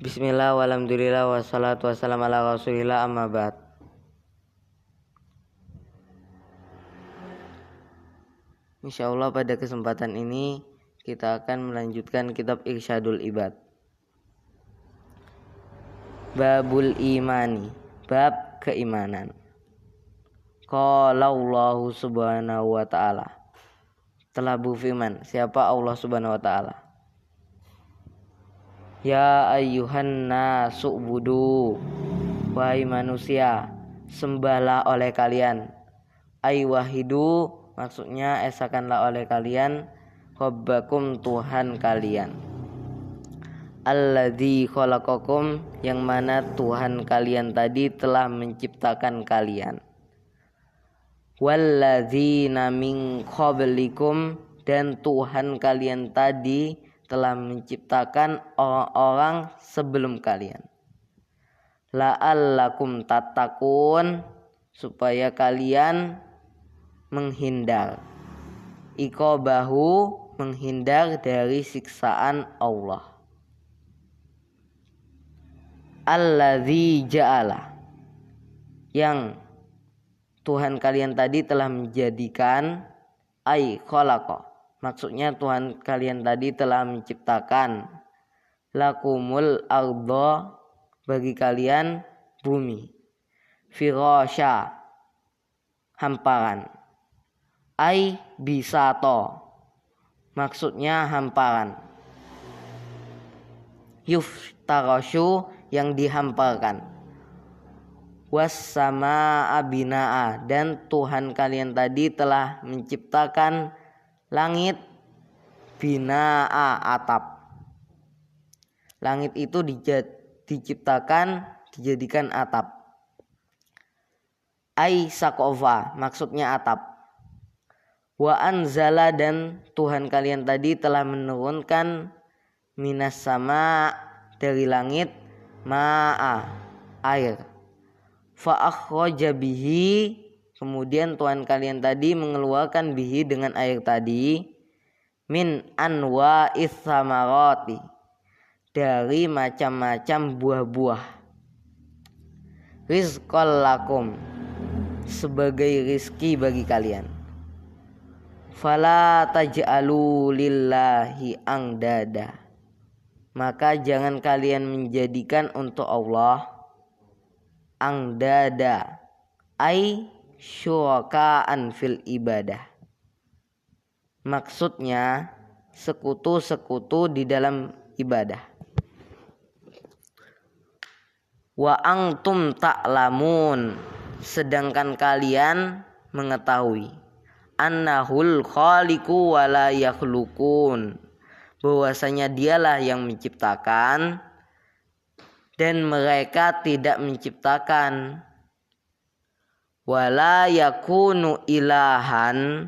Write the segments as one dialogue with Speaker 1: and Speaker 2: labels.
Speaker 1: Bismillah walhamdulillah wassalatu wassalamu ala rasulillah amma ba'd. Insyaallah pada kesempatan ini kita akan melanjutkan kitab Irsyadul Ibad. Babul imani, bab keimanan. Qala Allahu subhanahu wa ta'ala. Telah berfirman, siapa Allah subhanahu wa ta'ala? Ya ayyuhan nasu ubudu, wahai manusia, sembahlah oleh kalian. Ay wahidu, maksudnya esakanlah oleh kalian Rabbakum, Tuhan kalian. Alladzi khalaqakum, yang mana Tuhan kalian tadi telah menciptakan kalian. Walladzina min qablikum, dan Tuhan kalian tadi telah menciptakan orang-orang sebelum kalian. La'allakum tattaqun, supaya kalian menghindar. Iqabahu, menghindar dari siksaan Allah. Alladzi ja'ala, yang Tuhan kalian tadi telah menjadikan, ay khalaqa, maksudnya Tuhan kalian tadi telah menciptakan, lakumul arda, bagi kalian bumi, firasya, hamparan, ay bisato, maksudnya hamparan, yuftarasyu, yang dihamparkan, wassama abinaa, dan Tuhan kalian tadi telah menciptakan langit binaa, atap. Langit itu dijadikan atap. Ai saqafa, maksudnya atap. Wa anzala, dan Tuhan kalian tadi telah menurunkan minas sama, dari langit, ma'a, air. Fa akhraja bihi, kemudian Tuhan kalian tadi mengeluarkan bihi, dengan air tadi, min anwa'is samarati, dari macam-macam buah-buah. Rizqal lakum, sebagai rizki bagi kalian. Fala taj'alu lillahi andada, maka jangan kalian menjadikan untuk Allah andada, ay syurakaan fil ibadah, maksudnya sekutu-sekutu di dalam ibadah. Wa antum ta'lamun, sedangkan kalian mengetahui, annahul khaliqu wa la yakhluqun, bahwasanya dialah yang menciptakan dan mereka tidak menciptakan. Wala yakunu ilahan,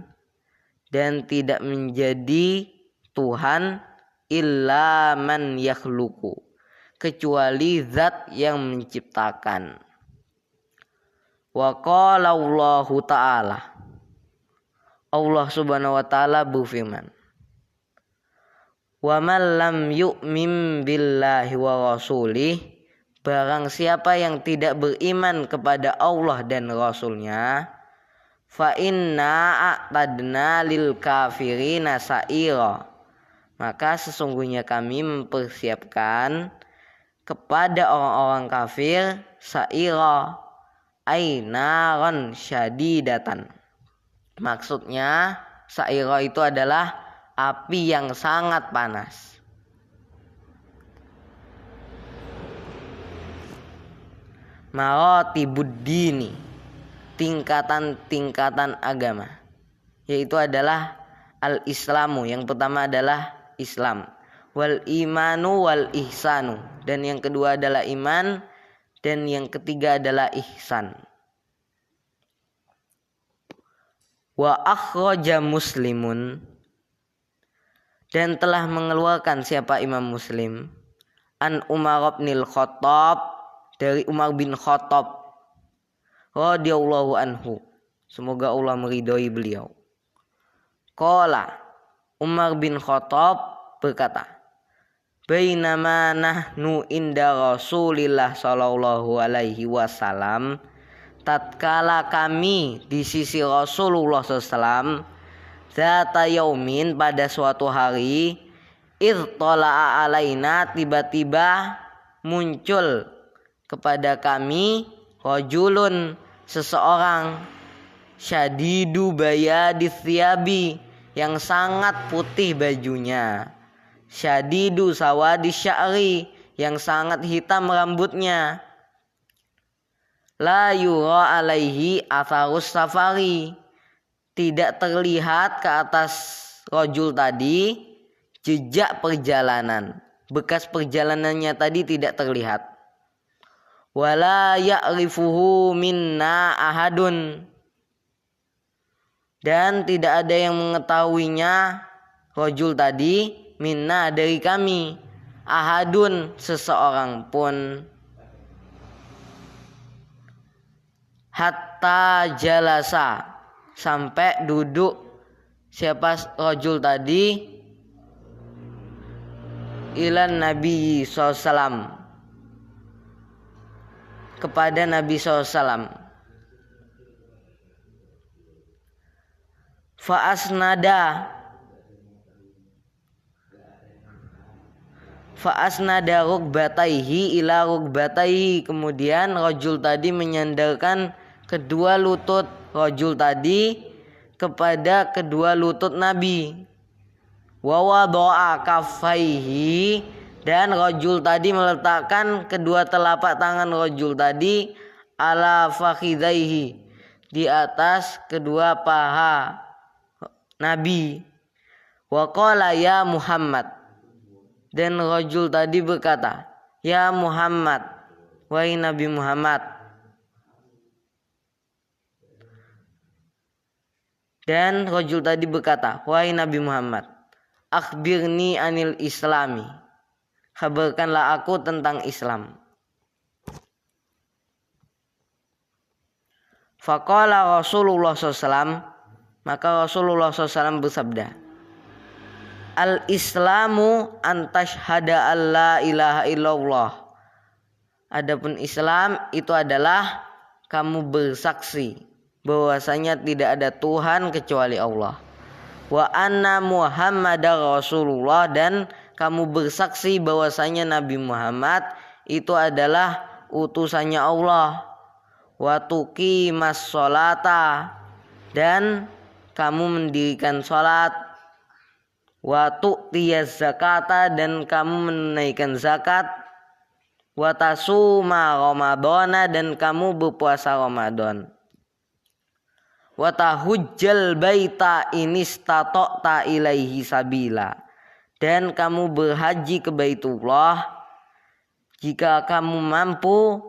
Speaker 1: dan tidak menjadi Tuhan, illa man yakhluqu, kecuali zat yang menciptakan. Wa qala Allahu ta'ala, Allah subhanahu wa ta'ala berfirman, wa man lam yu'min billahi wa rasulih, barang siapa yang tidak beriman kepada Allah dan Rasulnya, fa inna a'tadna lil kafirina sa'ira, maka sesungguhnya kami mempersiapkan kepada orang-orang kafir sa'ira, ay naran syadidatan, maksudnya sa'ira itu adalah api yang sangat panas. Maratibuddini, tingkatan-tingkatan agama, yaitu adalah al-islamu, yang pertama adalah Islam, wal imanu wal ihsanu, dan yang kedua adalah iman, dan yang ketiga adalah ihsan. Wa akhraja muslimun, dan telah mengeluarkan siapa Imam Muslim, an Umar bin Khattab, dari Umar bin Khattab radhiyallahu anhu, semoga Allah meridhoi beliau. Qala, Umar bin Khattab berkata, bainama nahnu inda Rasulillah sallallahu alaihi wasallam, tatkala kami di sisi Rasulullah SAW, zata yaumin, pada suatu hari, idtola'a alaina, tiba-tiba muncul kepada kami, rajulun, seseorang, syadidu bayadis thiyabi, yang sangat putih bajunya, syadidu sawadis sya'ri, yang sangat hitam rambutnya, la yura alaihi atharus safari, tidak terlihat ke atas rajul tadi jejak perjalanan, bekas perjalanannya tadi tidak terlihat. Wala ya'rifuhu minna ahadun, dan tidak ada yang mengetahuinya rajul tadi, minna, dari kami, ahadun, seseorang pun. Hatta jalasa, sampai duduk siapa rajul tadi, ilan Nabi SAW, kepada Nabi SAW. Fa'asnada rukbataihi ila rukbataihi, kemudian rajul tadi menyandarkan kedua lutut rajul tadi kepada kedua lutut Nabi. Wa wada'a kaffaihi, dan rajul tadi meletakkan kedua telapak tangan rajul tadi ala fakhidaihi, di atas kedua paha Nabi. Wa qala ya Muhammad, dan rajul tadi berkata, ya Muhammad, wahai Nabi Muhammad. Dan rajul tadi berkata, wahai Nabi Muhammad, akhbirni anil islami, kabarkanlah aku tentang Islam. Faqala Rasulullah SAW, maka Rasulullah SAW bersabda, al-islamu antashhada alla ilaha illallah. Adapun Islam itu adalah kamu bersaksi bahwasanya tidak ada Tuhan kecuali Allah. Wa anna Muhammadar Rasulullah, dan kamu bersaksi bahwasanya Nabi Muhammad itu adalah utusannya Allah. Wa tuqimas sholata, dan kamu mendirikan salat. Wa tu'tiyaz zakata, dan kamu menunaikan zakat. Wa tasuma ramadhana, dan kamu berpuasa Ramadan. Wa tahujjal baita inistata'ta ilaihi sabila, dan kamu berhaji ke Baitullah jika kamu mampu,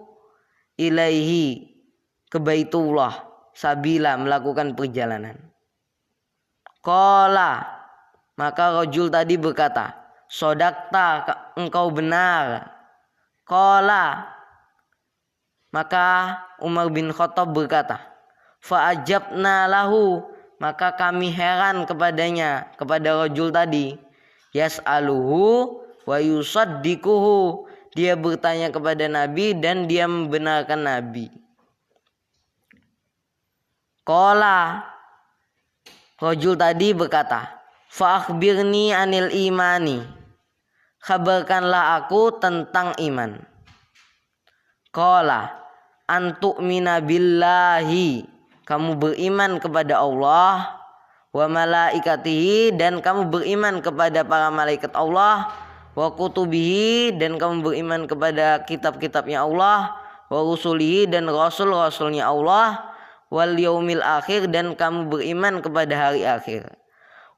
Speaker 1: ilaihi, ke Baitullah, sabila, melakukan perjalanan. Qala, maka rajul tadi berkata, sodakta, engkau benar. Qala, maka Umar bin Khattab berkata, fa'ajabna lahu, maka kami heran kepadanya, kepada rajul tadi. Yas'aluhu wa yusaddiquhu, dia bertanya kepada Nabi dan dia membenarkan Nabi. Qala, rajul tadi berkata, fa'akhbirni anil imani, kabarkanlah aku tentang iman. Qala, antu'mina billahi, kamu beriman kepada Allah, wa malaikatihi, dan kamu beriman kepada para malaikat Allah, wa kutubihi, dan kamu beriman kepada kitab-kitabnya Allah, wa rusulihi, dan rasul-rasulnya Allah, wal yaumil akhir, dan kamu beriman kepada hari akhir,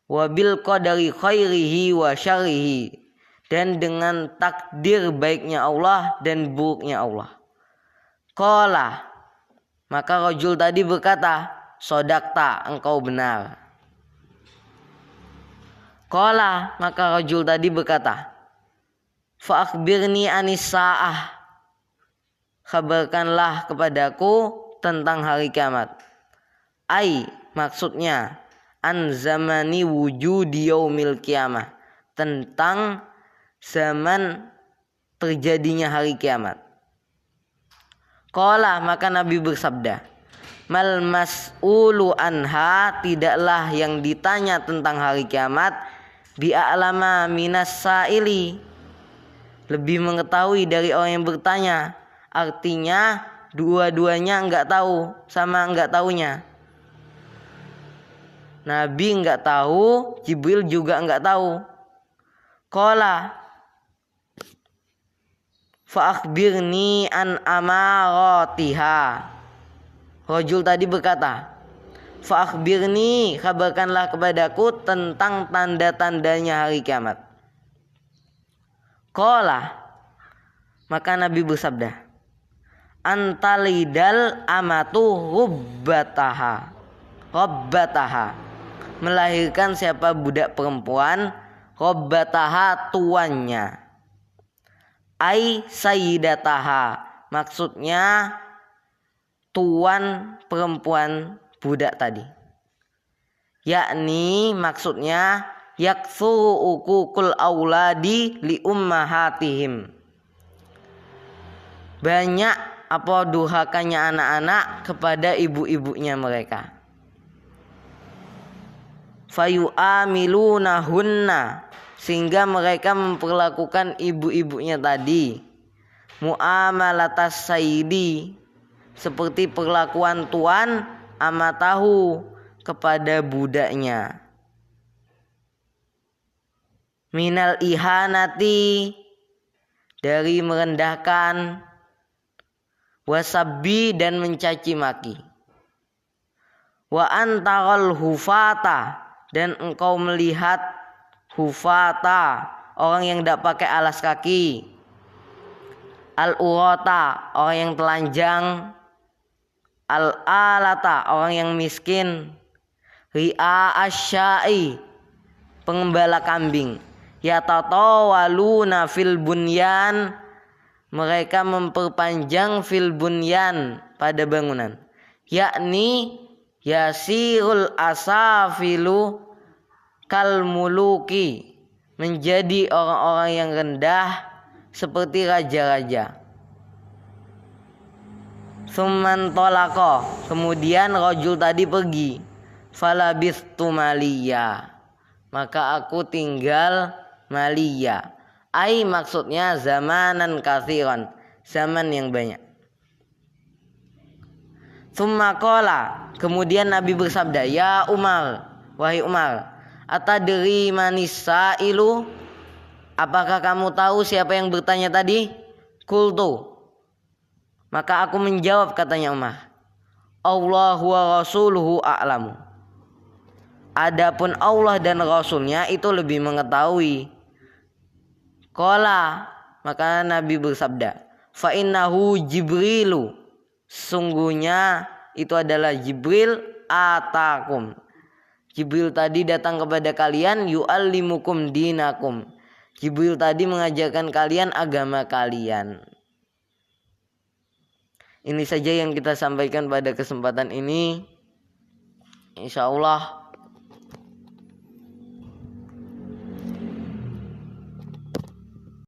Speaker 1: wa bil qadari khairihi wa syarrihi, dan dengan takdir baiknya Allah dan buruknya Allah. Qala, maka rajul tadi berkata, sodakta, engkau benar. Qala, maka rajul tadi berkata, fa'akhbirni anis sa'ah, kabarkanlah kepadaku tentang hari kiamat. Ai, maksudnya, an zamani wujudi yaumil kiamah, tentang zaman terjadinya hari kiamat. Qala, maka Nabi bersabda, mal mas'ulu anha, tidaklah yang ditanya tentang hari kiamat bi'a'lama minas sa'ili, lebih mengetahui dari orang yang bertanya. Artinya dua-duanya enggak tahu, sama enggak tahunya. Nabi enggak tahu, Jibril juga enggak tahu. Qala fa akhbirni an amaratiha. Rajul tadi berkata, fa akhbirni, kabarkanlah kepadaku tentang tanda-tandanya hari kiamat. Qala, maka Nabi bersabda, antalidal amatu rubbataha, melahirkan siapa budak perempuan, rubbataha, tuannya, ai sayyidataha, maksudnya tuan perempuan budak tadi, yakni maksudnya yaktsuru uququl auladi li ummahatihim, banyak apa durhakanya anak-anak kepada ibu-ibunya mereka. Fayu'amilunahunna, sehingga mereka memperlakukan ibu-ibunya tadi mu'amalatas sayyidi, seperti perlakuan tuan amatahu kepada budaknya. Minal ihanati, dari merendahkan, wasabbi, dan mencaci maki, wa antaral hufata, dan engkau melihat hufata, orang yang tidak pakai alas kaki, al-urata, orang yang telanjang, al-alata, orang yang miskin, ri'a asyai, pengembala kambing, yatatawaluna fil bunyan, mereka memperpanjang fil bunyan, pada bangunan, yakni yasirul asafilu kal muluki, menjadi orang-orang yang rendah seperti raja-raja. Summan tolako, kemudian rajul tadi pergi. Falabistu maliya, maka aku tinggal maliya, ai maksudnya zamanan katsiran, zaman yang banyak. Summa qala, kemudian Nabi bersabda, ya Umar, wahai Umar, atadri manis sailu, apakah kamu tahu siapa yang bertanya tadi? Qultu, maka aku menjawab, katanya Umar, Allahu wa rasuluhu a'lamu, adapun Allah dan Rasulnya itu lebih mengetahui. Qala, maka Nabi bersabda, fa innahu Jibrilu, sungguhnya itu adalah Jibril, atakum, Jibril tadi datang kepada kalian, yu'allimukum dinakum, Jibril tadi mengajarkan kalian agama kalian. Ini saja yang kita sampaikan pada kesempatan ini. Insyaallah